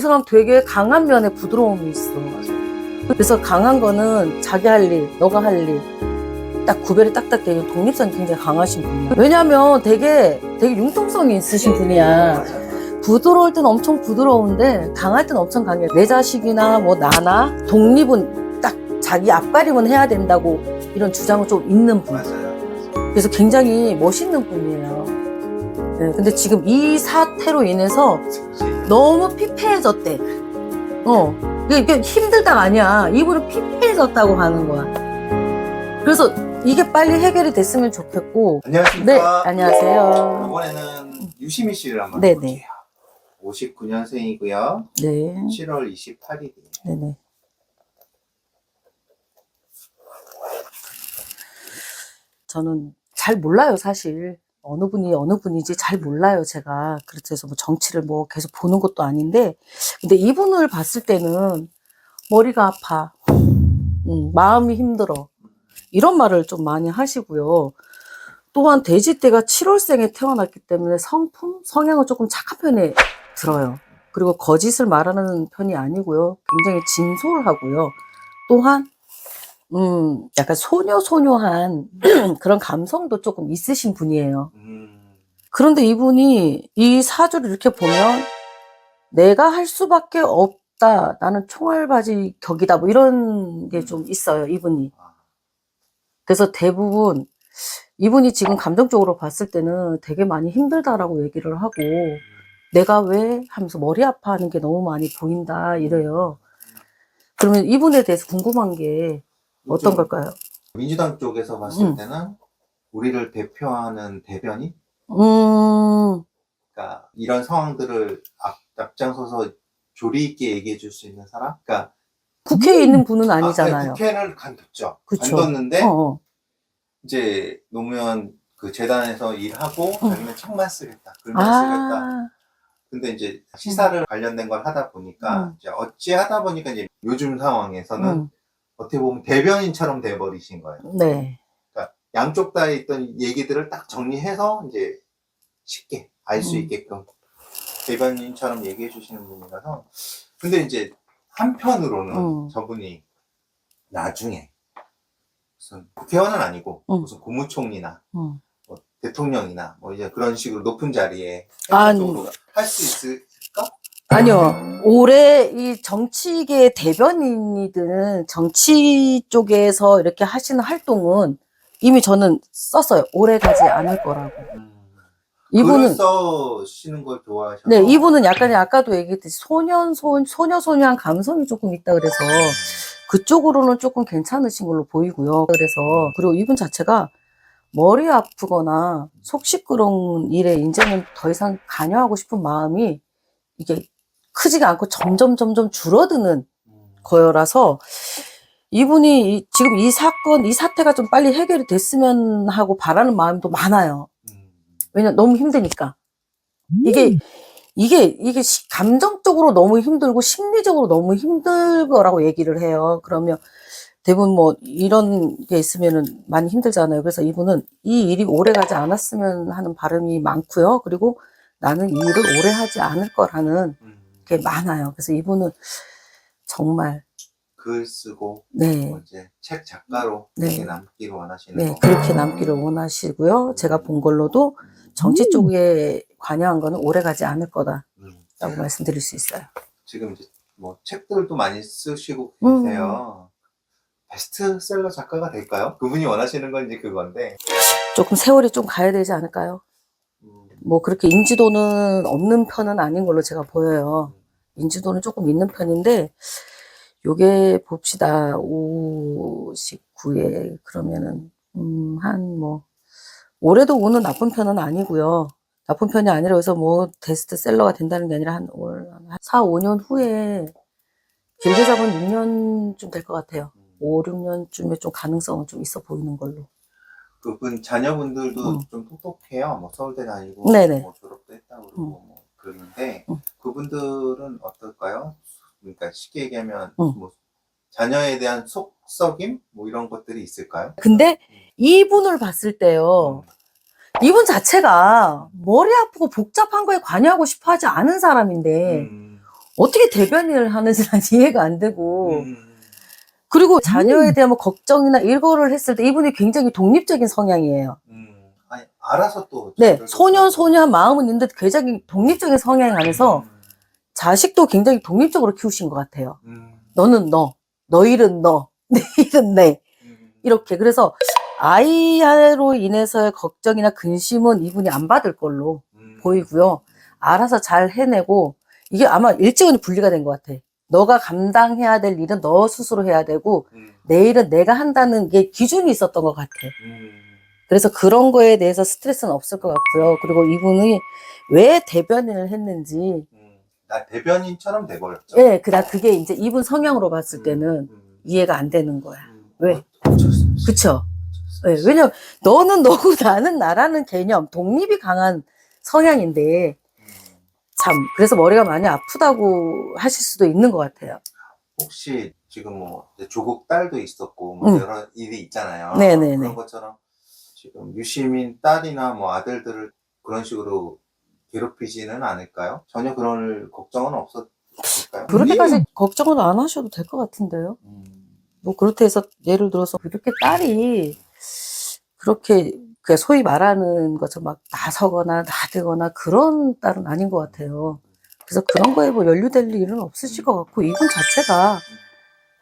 사람 되게 강한 면에 부드러움이 있어. 그래서 강한 거는 자기 할 일, 너가 할 일, 딱 구별이 딱딱 되는 독립성이 굉장히 강하신 분이야. 왜냐면 되게 융통성이 있으신 분이야. 부드러울 땐 엄청 부드러운데 강할 땐 엄청 강해. 내 자식이나 뭐 나나 독립은 딱 자기 앞가림은 해야 된다고 이런 주장은 좀 있는 분. 그래서 굉장히 멋있는 분이에요. 네, 근데 지금 이 사태로 인해서 너무 피폐해졌대. 이게 힘들다가 아니야. 이분은 피폐해졌다고 하는 거야. 그래서 이게 빨리 해결이 됐으면 좋겠고. 안녕하십니까. 네, 안녕하세요. 이번에는 유시미 씨를 한번 네네. 해볼게요. 59년생이고요. 네. 7월 28일이에요. 네네. 저는 잘 몰라요, 사실. 어느 분이 어느 분인지 잘 몰라요, 제가. 그래서 뭐 정치를 뭐 계속 보는 것도 아닌데. 근데 이분을 봤을 때는 머리가 아파. 마음이 힘들어. 이런 말을 좀 많이 하시고요. 또한 돼지띠가 7월생에 태어났기 때문에 성향은 조금 착한 편에 들어요. 그리고 거짓을 말하는 편이 아니고요. 굉장히 진솔하고요. 또한 약간 소녀소녀한 그런 감성도 조금 있으신 분이에요. 그런데 이분이 이 사주를 이렇게 보면 내가 할 수밖에 없다. 나는 총알바지 격이다. 뭐 이런 게 좀 있어요, 이분이. 그래서 대부분 이분이 지금 감정적으로 봤을 때는 되게 많이 힘들다라고 얘기를 하고 내가 왜 하면서 머리 아파하는 게 너무 많이 보인다 이래요. 그러면 이분에 대해서 궁금한 게 어떤 걸까요? 민주당 쪽에서 봤을 때는 우리를 대표하는 대변인? 그러니까 이런 상황들을 앞장서서 조리 있게 얘기해 줄 수 있는 사람? 그러니까 국회에 있는 분은 아니잖아요. 국회는 간뒀죠. 그쵸. 간뒀는데 이제 노무현 그 재단에서 일하고 아니면 책만 쓰겠다, 글만 쓰겠다. 근데 이제 시사를 관련된 걸 하다 보니까 이제 어찌 하다 보니까 이제 요즘 상황에서는 어떻게 보면 대변인처럼 돼버리신 거예요. 네. 그러니까 양쪽 다 있던 얘기들을 딱 정리해서 이제 쉽게 알 수 있게끔 대변인처럼 얘기해 주시는 분이라서. 근데 이제 한편으로는 저분이 나중에 무슨 국회의원은 아니고 무슨 국무총리나 뭐 대통령이나 뭐 이제 그런 식으로 높은 자리에 할 수 있을까? 아니요. 올해 이 정치계 대변인이든 정치 쪽에서 이렇게 하시는 활동은 이미 저는 썼어요. 오래 가지 않을 거라고. 글을 써시는 걸 좋아하셔서. 네, 이분은 약간 아까도 얘기했듯이 소녀소녀한 감성이 조금 있다 그래서 그쪽으로는 조금 괜찮으신 걸로 보이고요. 그래서 그리고 이분 자체가 머리 아프거나 속 시끄러운 일에 이제는 더 이상 관여하고 싶은 마음이 이게 크지가 않고 점점 줄어드는 거여라서 이분이 지금 이 사태가 좀 빨리 해결이 됐으면 하고 바라는 마음도 많아요. 왜냐면 너무 힘드니까. 이게 감정적으로 너무 힘들고 심리적으로 너무 힘들 거라고 얘기를 해요. 그러면 대부분 뭐 이런 게 있으면은 많이 힘들잖아요. 그래서 이분은 이 일이 오래 가지 않았으면 하는 바람이 많고요. 그리고 나는 이 일을 오래 하지 않을 거라는 게 많아요. 그래서 이분은 정말 글 쓰고 네. 이제 책 작가로 네. 남기를 원하시는 네, 거. 그렇게 남기를 원하시고요. 제가 본 걸로도 정치 쪽에 관여한 거는 오래 가지 않을 거다라고 말씀드릴 수 있어요. 지금 이제 뭐 책들도 많이 쓰시고 계세요. 베스트셀러 작가가 될까요? 그분이 원하시는 건 이제 그건데 조금 세월이 좀 가야 되지 않을까요? 뭐 그렇게 인지도는 없는 편은 아닌 걸로 제가 보여요. 인지도는 조금 있는 편인데 요게 봅시다. 59에 그러면은 한 뭐 올해도 운은 나쁜 편은 아니고요. 나쁜 편이 아니라 해서 뭐 베스트셀러가 된다는 게 아니라 한 4, 5년 후에 길게 잡은 6년쯤 될 것 같아요. 5, 6년쯤에 좀 가능성은 좀 있어 보이는 걸로. 그분 자녀분들도 좀 똑똑해요. 뭐 서울대 다니고 네네. 뭐 졸업도 했다고 그러고 뭐 그러는데 그분들은 어떨까요? 그러니까 쉽게 얘기하면 뭐 자녀에 대한 속썩임 뭐 이런 것들이 있을까요? 근데 이분을 봤을 때요. 이분 자체가 머리 아프고 복잡한 거에 관여하고 싶어 하지 않은 사람인데 어떻게 대변인을 하는지 난 이해가 안 되고. 음. 그리고 자녀에 대한 뭐 걱정이나 이거를 했을 때 이분이 굉장히 독립적인 성향이에요. 아니, 알아서 또. 네, 소년소녀한 마음은 있는데 굉장히 독립적인 성향 안에서 자식도 굉장히 독립적으로 키우신 것 같아요. 너는 너 일은 너, 내 일은 내. 이렇게. 그래서 아이로 인해서의 걱정이나 근심은 이분이 안 받을 걸로 보이고요. 알아서 잘 해내고, 이게 아마 일찍은 분리가 된 것 같아. 너가 감당해야 될 일은 너 스스로 해야 되고, 내 일은 내가 한다는 게 기준이 있었던 것 같아. 그래서 그런 거에 대해서 스트레스는 없을 것 같고요. 그리고 이분이 왜 대변인을 했는지. 나 대변인처럼 돼버렸죠. 네, 그게 이제 이분 성향으로 봤을 때는 이해가 안 되는 거야. 왜? 그쵸? 네, 왜냐면 너는 너고 나는 나라는 개념, 독립이 강한 성향인데, 참, 그래서 머리가 많이 아프다고 하실 수도 있는 것 같아요. 혹시 지금 뭐 조국 딸도 있었고 뭐 여러 일이 있잖아요. 네네네. 그런 것처럼 지금 유시민 딸이나 뭐 아들들을 그런 식으로 괴롭히지는 않을까요? 전혀 그런 걱정은 없었을까요? 그렇게까지 걱정은 안 하셔도 될 것 같은데요. 뭐 그렇게 해서 예를 들어서 그렇게 딸이 그렇게 소위 말하는 것처럼 막 나서거나 나대거나 그런 딸은 아닌 것 같아요. 그래서 그런 거에 뭐 연루될 일은 없으실 것 같고, 이분 자체가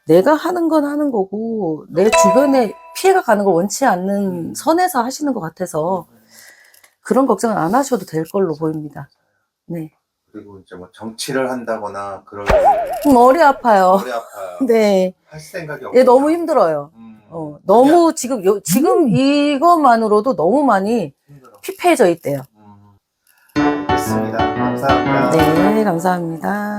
내가 하는 건 하는 거고 내 주변에 피해가 가는 걸 원치 않는 선에서 하시는 것 같아서 그런 걱정은 안 하셔도 될 걸로 보입니다. 네. 그리고 이제 뭐 정치를 한다거나 그럴 머리 아파요. 머리 아파요. 네. 할 생각이 예, 없고 너무 힘들어요. 너무 지금 이것만으로도 너무 많이 힘들어. 피폐해져 있대요. 됐습니다. 감사합니다. 네, 감사합니다.